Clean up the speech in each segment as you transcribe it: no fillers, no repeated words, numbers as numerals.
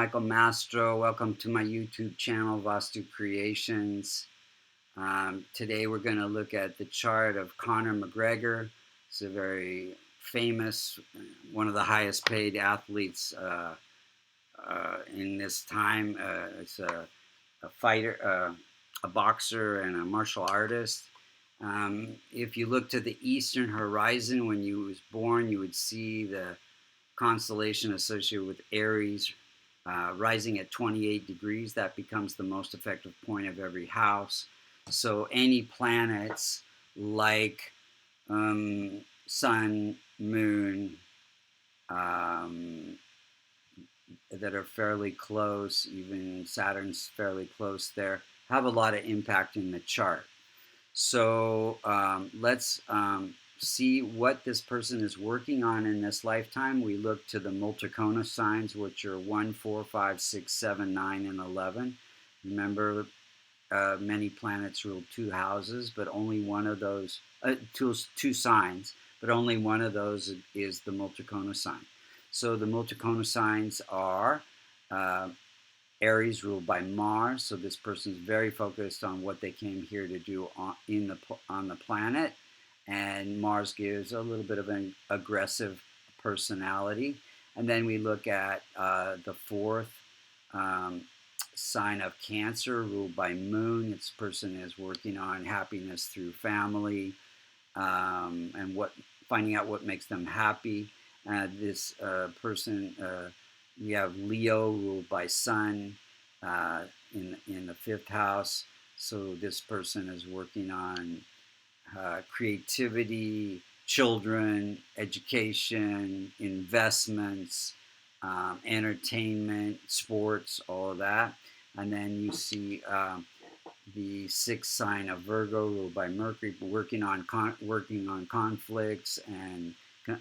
Michael Mastro. Welcome to my YouTube channel, Vastu Creations. Today we're going to look at the chart of Conor Mc Gregor. He's a very famous, one of the highest paid athletes in this time. It's a fighter, a boxer, and a martial artist. If you look to the eastern horizon when you was born, you would see the constellation associated with Aries rising at 28 degrees. That becomes the most effective point of every house. So any planets like Sun, Moon, that are fairly close, even Saturn's fairly close there, have a lot of impact in the chart. So let's see what this person is working on in this lifetime. We look to the Multikona signs, which are 1, 4, 5, 6, 7, 9, and 11. Remember, many planets rule two houses, but only one of those, two signs, but only one of those is the Multikona sign. So the Multikona signs are Aries ruled by Mars, so this person is very focused on what they came here to do on the planet, and Mars gives a little bit of an aggressive personality. And then we look at the fourth sign of Cancer, ruled by Moon. This person is working on happiness through family and finding out what makes them happy. This person, we have Leo, ruled by Sun, in the fifth house. So this person is working on creativity, children, education, investments, entertainment, sports, all of that. And then you see the sixth sign of Virgo, ruled by Mercury, working on conflicts and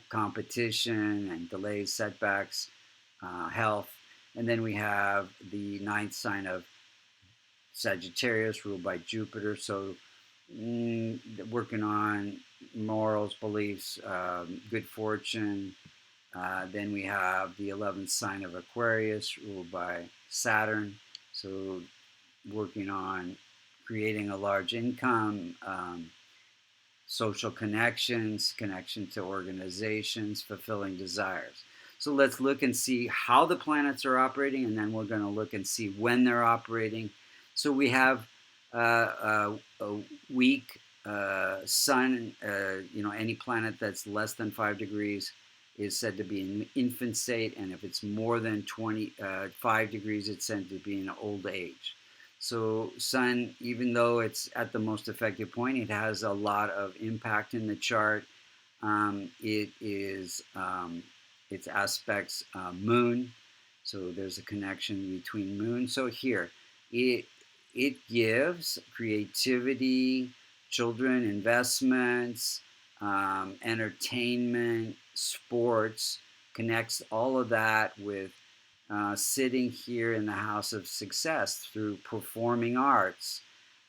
competition and delays, setbacks, health. And then we have the ninth sign of Sagittarius, ruled by Jupiter. So working on morals, beliefs, good fortune. Then we have the 11th sign of Aquarius, ruled by Saturn. So working on creating a large income, social connections, connection to organizations, fulfilling desires. So let's look and see how the planets are operating, and then we're going to look and see when they're operating. So we have a weak sun, any planet that's less than 5 degrees is said to be in infant state, and if it's more than 5 degrees, it's said to be in old age. So Sun, even though it's at the most effective point, it has a lot of impact in the chart. Its aspects Moon, so there's a connection between Moon. So here, it gives creativity, children, investments, entertainment, sports, connects all of that with sitting here in the house of success through performing arts,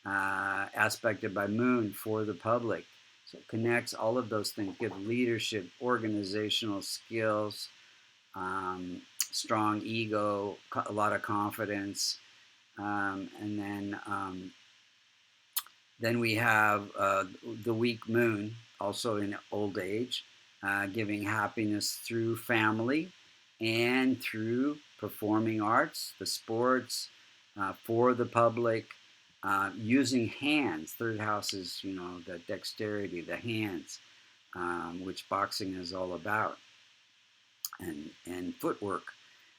aspected by Moon for the public. So it connects all of those things, give leadership, organizational skills, strong ego, a lot of confidence. And then we have the weak Moon, also in old age, giving happiness through family and through performing arts, the sports, for the public, using hands. Third house is, the dexterity, the hands, which boxing is all about, and footwork.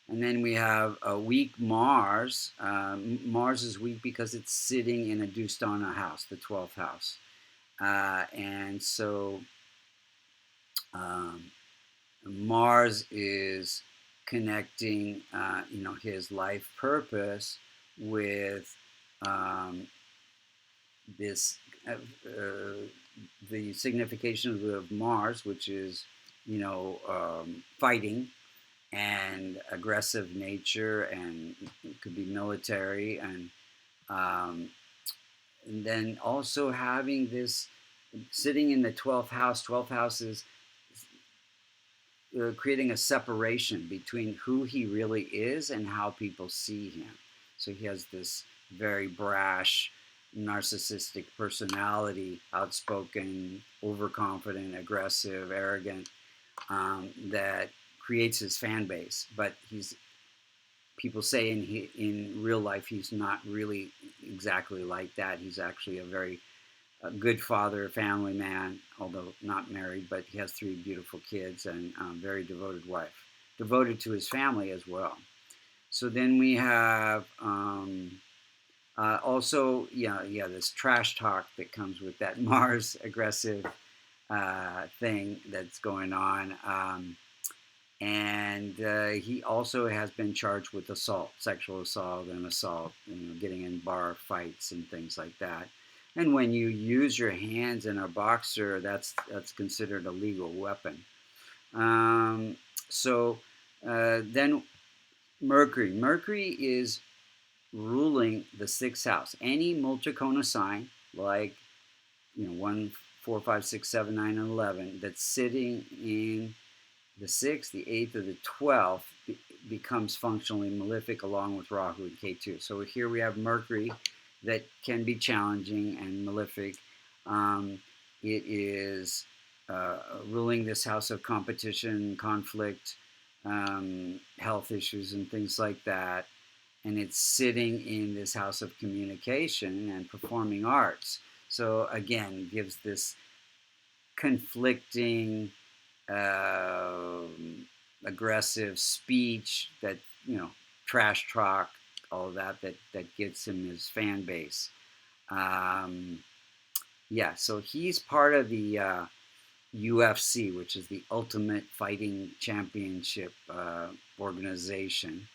And then we have a weak Mars. Mars is weak because it's sitting in a Dustana house, the 12th house. And so Mars is connecting, his life purpose with this, the signification of Mars, which is, fighting and aggressive nature, and it could be military, and then also having this sitting in the 12th house. 12th house is creating a separation between who he really is and how people see him. So he has this very brash, narcissistic personality, outspoken, overconfident, aggressive, arrogant, that creates his fan base. But people say in real life he's not really exactly like that. He's actually a good father, family man, although not married, but he has 3 beautiful kids and very devoted wife, devoted to his family as well. So then we have also, this trash talk that comes with that Mars aggressive thing that's going on. And he also has been charged with assault, sexual assault, and assault, getting in bar fights and things like that. And when you use your hands in a boxer, that's considered a legal weapon. Um, so then Mercury is ruling the 6th house. Any Multikona sign, like 1, 4, 5, 6, 7, 9, and 11, that's sitting in the 6th, the 8th, or the 12th becomes functionally malefic along with Rahu and Ketu. So here we have Mercury that can be challenging and malefic. It is ruling this house of competition, conflict, health issues, and things like that. And it's sitting in this house of communication and performing arts. So again, gives this conflicting, aggressive speech that, trash talk, all of that gets him his fan base. So he's part of the UFC, which is the Ultimate Fighting Championship organization.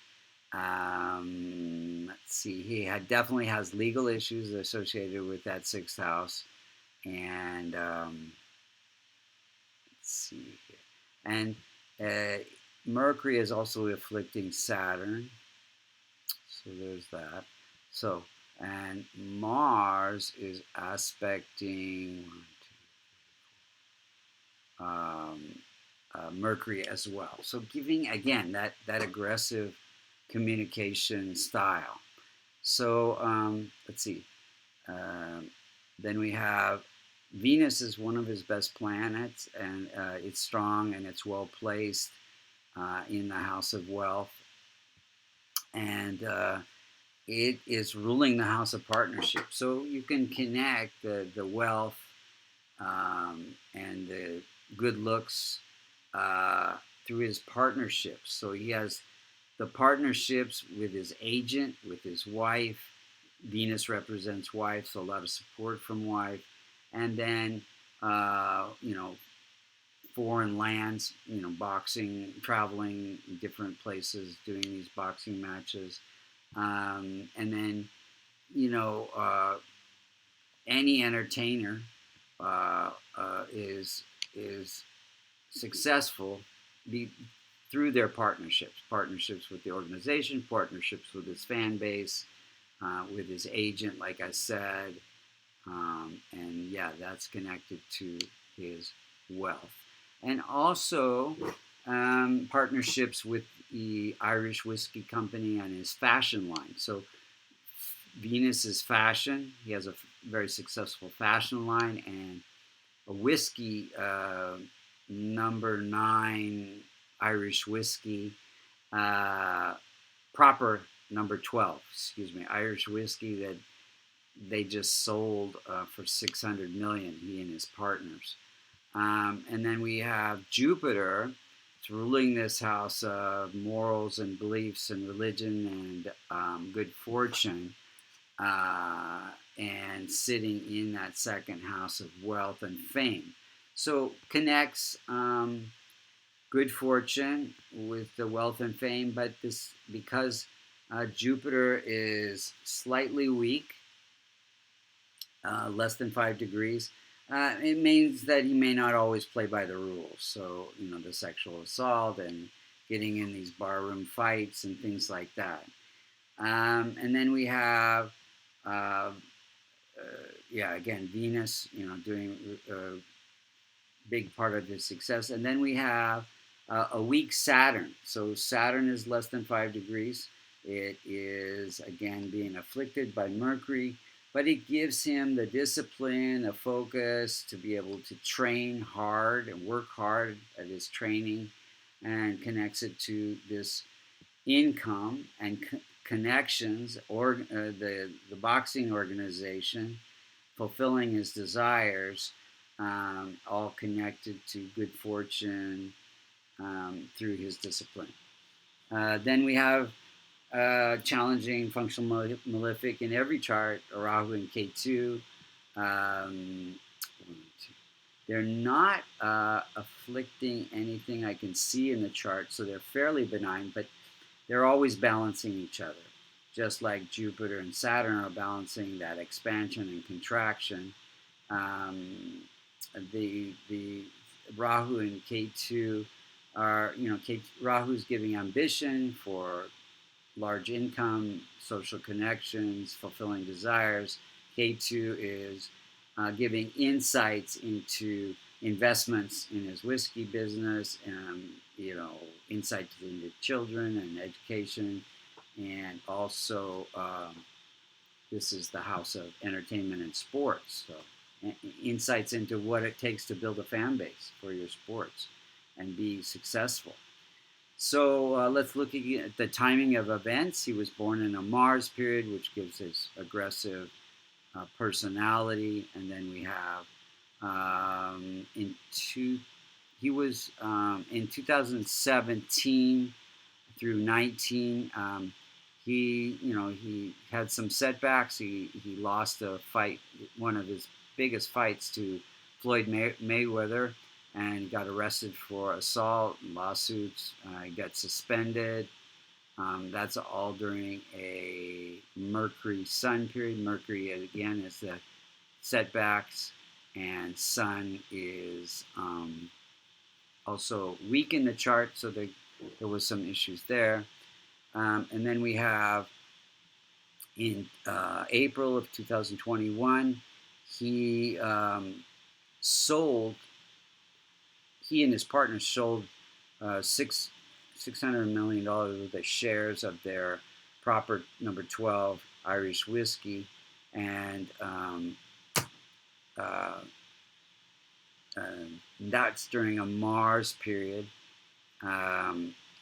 Let's see, definitely has legal issues associated with that 6th house. And let's see here. And Mercury is also afflicting Saturn. So there's that. So, and Mars is aspecting Mercury as well. So giving, again, that aggressive communication style. So let's see. Then we have Venus is one of his best planets, and it's strong and it's well placed in the house of wealth. And it is ruling the house of partnership. So you can connect the wealth and the good looks through his partnerships. So he has the partnerships with his agent, with his wife. Venus represents wife, so a lot of support from wife. And then, foreign lands, boxing, traveling different places, doing these boxing matches. And then, any entertainer is successful through their partnerships with the organization, partnerships with his fan base, with his agent, like I said, and that's connected to his wealth. And also partnerships with the Irish whiskey company and his fashion line. So Venus is fashion. He has a very successful fashion line and a whiskey, number 9 Irish whiskey, proper number 12, Irish whiskey that they just sold for $600 million, he and his partners. And then we have Jupiter. It's ruling this house of morals and beliefs and religion and good fortune, and sitting in that 2nd house of wealth and fame. So connects good fortune with the wealth and fame, but this because Jupiter is slightly weak, less than 5 degrees. It means that he may not always play by the rules. So, the sexual assault and getting in these barroom fights and things like that. And then we have, again, Venus, doing a big part of his success. And then we have A weak Saturn. So Saturn is less than 5 degrees. It is, again, being afflicted by Mercury, but it gives him the discipline, a focus to be able to train hard and work hard at his training, and connects it to this income and connections, or the boxing organization, fulfilling his desires, all connected to good fortune through his discipline. Then we have challenging functional malefic in every chart, Rahu and K2. Um, they're not afflicting anything I can see in the chart, so they're fairly benign, but they're always balancing each other. Just like Jupiter and Saturn are balancing that expansion and contraction, um, the Rahu and K2 are, Rahu's giving ambition for large income, social connections, fulfilling desires. K2 is giving insights into investments in his whiskey business, and insight into children and education, and also this is the house of entertainment and sports. So insights into what it takes to build a fan base for your sports and be successful. So let's look at the timing of events. He was born in a Mars period, which gives his aggressive personality. And then we have he was in 2017 through 19. He had some setbacks. He lost a fight, one of his biggest fights, to Floyd Mayweather, and he got arrested for assault, lawsuits. He got suspended. That's all during a Mercury Sun period. Mercury, again, is the setbacks, and Sun is also weak in the chart, so there was some issues there. And then we have in April of 2021, he and his partner sold $600 million worth of shares of their proper number 12 Irish whiskey, and that's during a Mars period.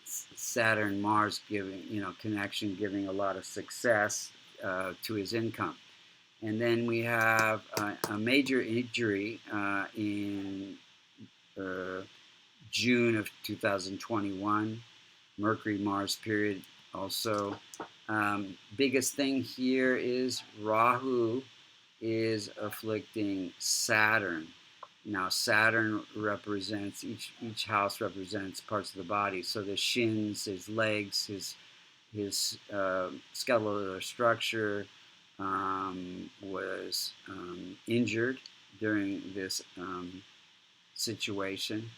Saturn Mars giving connection, giving a lot of success to his income. And then we have a major injury in June of 2021, Mercury Mars period. Also, biggest thing here is Rahu is afflicting Saturn. Now Saturn represents, each house represents parts of the body. So the shins, his legs, his skeletal structure was injured during this situation.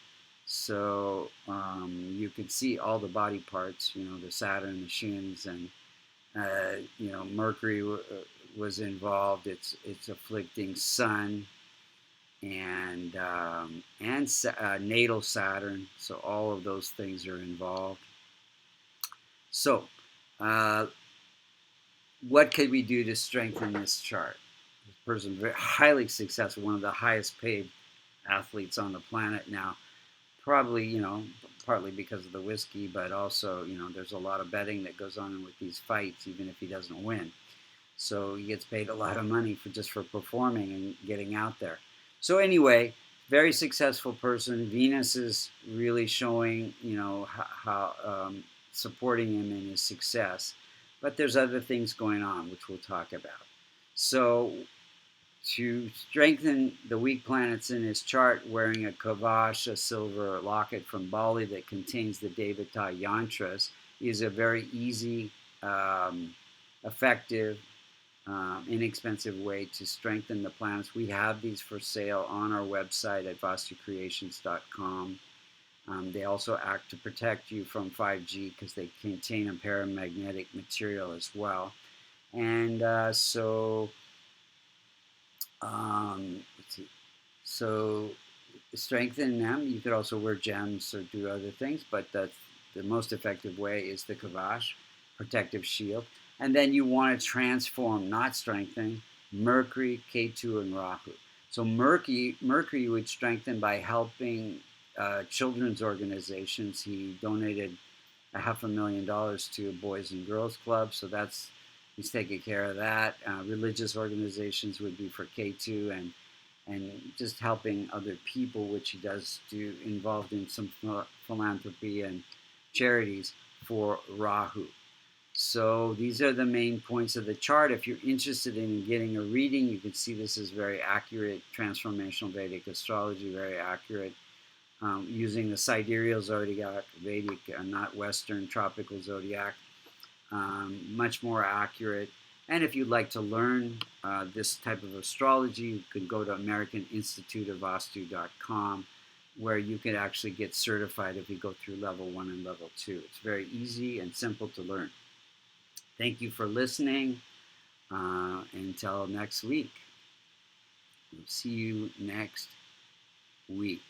So you can see all the body parts, the Saturn, the shins, and Mercury was involved. It's afflicting Sun and natal Saturn. So all of those things are involved. So what could we do to strengthen this chart? This person, very highly successful, one of the highest paid athletes on the planet now. Probably, partly because of the whiskey, but also, there's a lot of betting that goes on with these fights, even if he doesn't win. So he gets paid a lot of money for performing and getting out there. So anyway, very successful person. Venus is really showing, how supporting him in his success. But there's other things going on, which we'll talk about. So to strengthen the weak planets in his chart, wearing a kavash, a silver locket from Bali that contains the Devata yantras, is a very easy, effective, inexpensive way to strengthen the planets. We have these for sale on our website at vastucreations.com. They also act to protect you from 5G because they contain a paramagnetic material as well. And let's see. So strengthen them. You could also wear gems or do other things, but the most effective way is the Kavash, protective shield. And then you want to transform, not strengthen, Mercury, Ketu, and Rahu. So Mercury would strengthen by helping children's organizations. He donated $500,000 to a Boys and Girls Club, so he's taking care of that. Religious organizations would be for K2, and just helping other people, which he does do, involved in some philanthropy and charities for Rahu. So these are the main points of the chart. If you're interested in getting a reading, you can see this is very accurate, transformational Vedic astrology, very accurate. Using the sidereal zodiac, Vedic, not Western tropical zodiac, much more accurate. And if you'd like to learn this type of astrology, you can go to American Institute of Vastu.com, where you can actually get certified if you go through level 1 and level 2. It's very easy and simple to learn. Thank you for listening. Until next week. See you next week.